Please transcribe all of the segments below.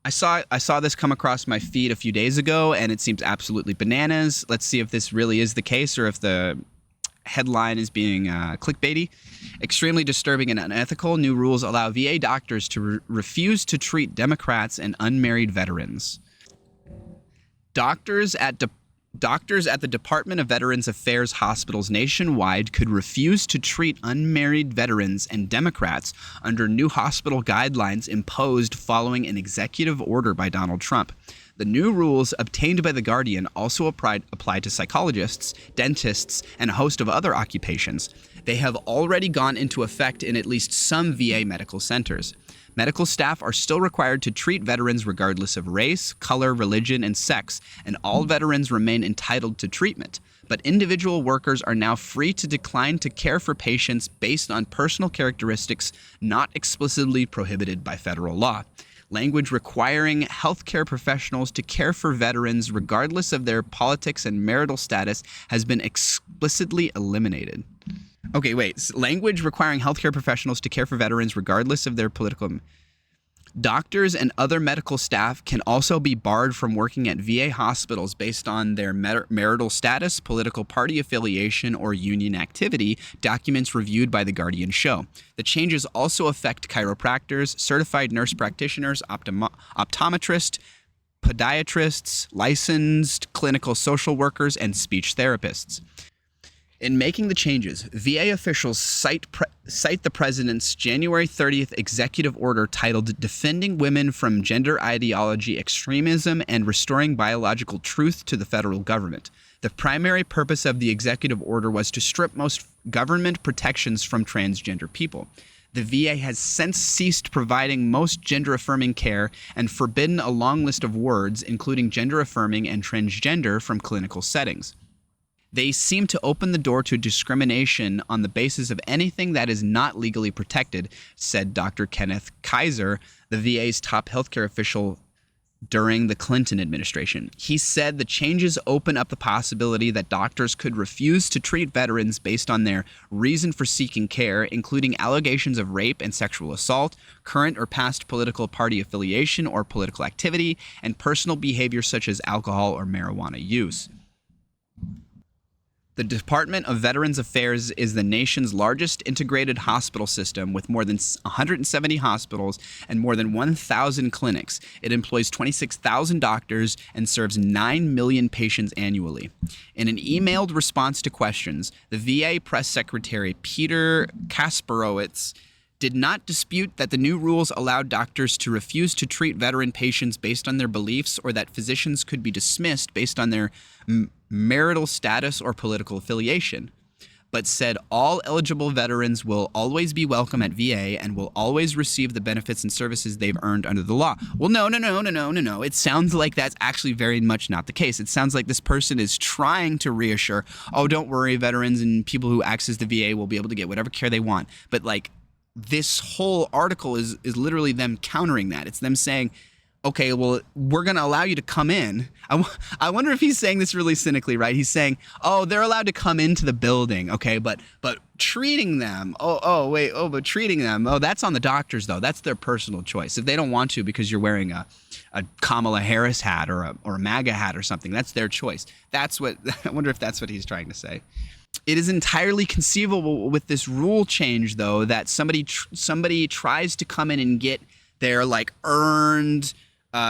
I saw this come across my feed a few days ago, and it seems absolutely bananas. Let's see if this really is the case or if the headline is being clickbaity. Extremely disturbing and unethical. New rules allow VA doctors to refuse to treat Democrats and unmarried veterans. Doctors at the Department of Veterans Affairs hospitals nationwide could refuse to treat unmarried veterans and Democrats under new hospital guidelines imposed following an executive order by Donald Trump. The new rules obtained by The Guardian also apply to psychologists, dentists, and a host of other occupations. They have already gone into effect in at least some VA medical centers. Medical staff are still required to treat veterans regardless of race, color, religion, and sex, and all veterans remain entitled to treatment. But individual workers are now free to decline to care for patients based on personal characteristics not explicitly prohibited by federal law. Language requiring healthcare professionals to care for veterans regardless of their politics and marital status has been explicitly eliminated. Okay, wait. Language requiring healthcare professionals to care for veterans regardless of their political... Doctors and other medical staff can also be barred from working at VA hospitals based on their marital status, political party affiliation, or union activity, documents reviewed by The Guardian show. The changes also affect chiropractors, certified nurse practitioners, optometrists, podiatrists, licensed clinical social workers, and speech therapists. In making the changes, VA officials cite the president's January 30th executive order titled Defending Women from Gender Ideology Extremism and Restoring Biological Truth to the Federal Government. The primary purpose of the executive order was to strip most government protections from transgender people. The VA has since ceased providing most gender-affirming care and forbidden a long list of words, including gender-affirming and transgender, from clinical settings. They seem to open the door to discrimination on the basis of anything that is not legally protected, said Dr. Kenneth Kaiser, the VA's top healthcare official during the Clinton administration. He said the changes open up the possibility that doctors could refuse to treat veterans based on their reason for seeking care, including allegations of rape and sexual assault, current or past political party affiliation or political activity, and personal behavior such as alcohol or marijuana use. The Department of Veterans Affairs is the nation's largest integrated hospital system with more than 170 hospitals and more than 1,000 clinics. It employs 26,000 doctors and serves 9 million patients annually. In an emailed response to questions, the VA press secretary Peter Kasperowitz did not dispute that the new rules allowed doctors to refuse to treat veteran patients based on their beliefs or that physicians could be dismissed based on their marital status or political affiliation, but said all eligible veterans will always be welcome at VA and will always receive the benefits and services they've earned under the law. Well, no. It sounds like that's actually very much not the case. It sounds like this person is trying to reassure, oh, don't worry, veterans and people who access the VA will be able to get whatever care they want. But like, this whole article is literally them countering that. It's them saying, okay, well, we're going to allow you to come in. I wonder if he's saying this really cynically, right? He's saying, oh, they're allowed to come into the building, okay, but treating them, but treating them, that's on the doctors, though. That's their personal choice. If they don't want to because you're wearing a Kamala Harris hat or a MAGA hat or something, that's their choice. That's what, I wonder if that's what he's trying to say. It is entirely conceivable with this rule change, though, that somebody tries to come in and get their like earned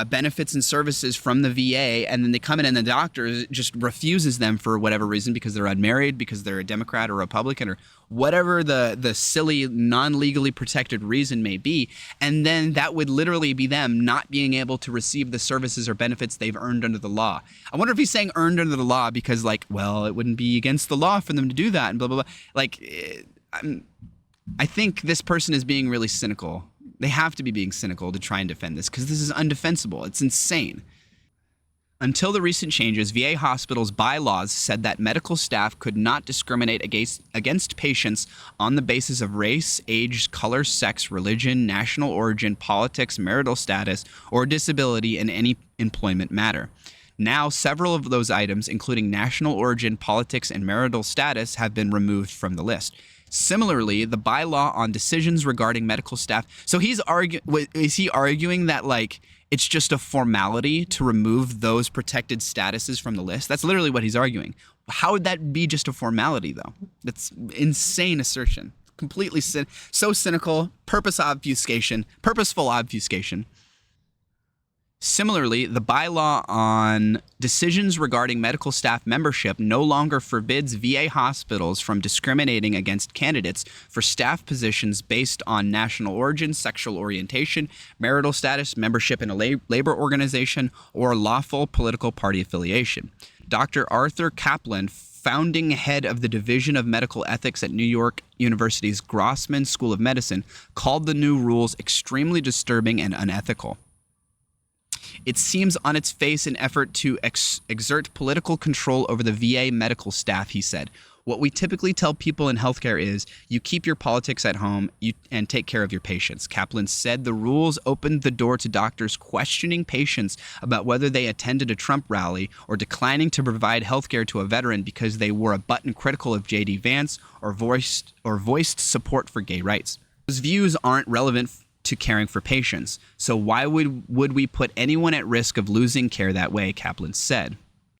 benefits and services from the VA, and then they come in and the doctor just refuses them for whatever reason, because they're unmarried, because they're a Democrat or Republican, or whatever the silly non-legally protected reason may be. And then that would literally be them not being able to receive the services or benefits they've earned under the law. I wonder if he's saying earned under the law because, like, well, it wouldn't be against the law for them to do that and blah, blah, blah. Like, I think this person is being really cynical. They have to be being cynical to try and defend this because this is undefensible. It's insane. Until the recent changes, VA hospitals' bylaws said that medical staff could not discriminate against patients on the basis of race, age, color, sex, religion, national origin, politics, marital status, or disability in any employment matter. Now, several of those items, including national origin, politics, and marital status, have been removed from the list. Similarly, the bylaw on decisions regarding medical staff. So is he arguing that, like, it's just a formality to remove those protected statuses from the list. That's literally what he's arguing. How would that be just a formality, though? That's insane assertion. Completely so cynical, purposeful obfuscation. Similarly, the bylaw on decisions regarding medical staff membership no longer forbids VA hospitals from discriminating against candidates for staff positions based on national origin, sexual orientation, marital status, membership in a labor organization, or lawful political party affiliation. Dr. Arthur Kaplan, founding head of the Division of Medical Ethics at New York University's Grossman School of Medicine, called the new rules extremely disturbing and unethical. It seems on its face an effort to exert political control over the VA medical staff, he said. What we typically tell people in healthcare is you keep your politics at home and take care of your patients. Kaplan said the rules opened the door to doctors questioning patients about whether they attended a Trump rally or declining to provide healthcare to a veteran because they wore a button critical of J.D. Vance or voiced support for gay rights. Those views aren't relevant to caring for patients. So why would we put anyone at risk of losing care that way, Kaplan said.